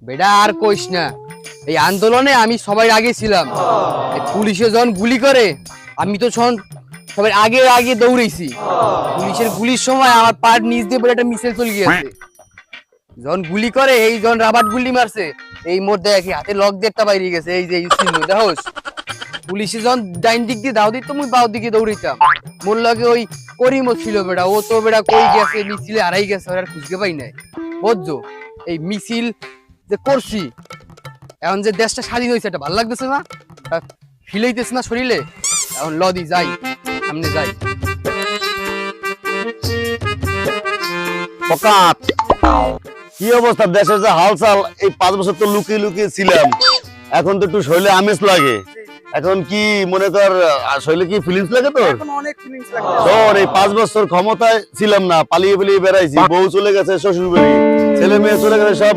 বেটা আর কইস না, এই আন্দোলনে আমি সবাই আগে ছিলাম। পুলিশে যখন গুলি করে আমি তো সবাই আগে আগে দৌড়েছি। পুলিশের গুলির সময় আমার পার নিচ দিয়ে বলে একটা মিছিল চলে গিয়েছে। যখন গুলি করে, এই যখন রাবার গুলি মারছে, এই মোর দেখি হাতে লক দিয়ে একটা বাইরে গেছে। এই যে চিহ্ন দেখোস, পুলিশে যখন ডাইন দিক দিয়ে দাও দিত, মুই বাও দিকে দৌড়িতাম। মোর লাগে ওই করিমও ছিল বেটা, ও তো বেটা কই গেছে, মিছিলে হারাই গেছে, ওর আর খুঁজতে পাই নাই। বুঝছো, এই মিছিল যে করছি, এখন যে দেশটা স্বাধীন হয়েছে, এটা ভালো লাগতেছে না, ফিল হইতেছে না শরীরে। এখন লদি যাই, সামনে যাই। ফকাত, কি অবস্থা দেশের যে হালচাল? এই 5 বছর তো লুকিয়ে লুকিয়ে ছিলাম, এখন তো একটু শরীরে আমেজ লাগে। এখন কি মনে কর, শরীরে কি ফিলিংস লাগে তোর? অনেক ফিলিংস লাগে। তোর এই 5 বছর ক্ষমতায় ছিলাম না, পালিয়ে পালিয়ে বেড়াইছি, বউ চলে গেছে শ্বশুর বাড়ি, ছেলে মেয়ে চলে গেছে, সব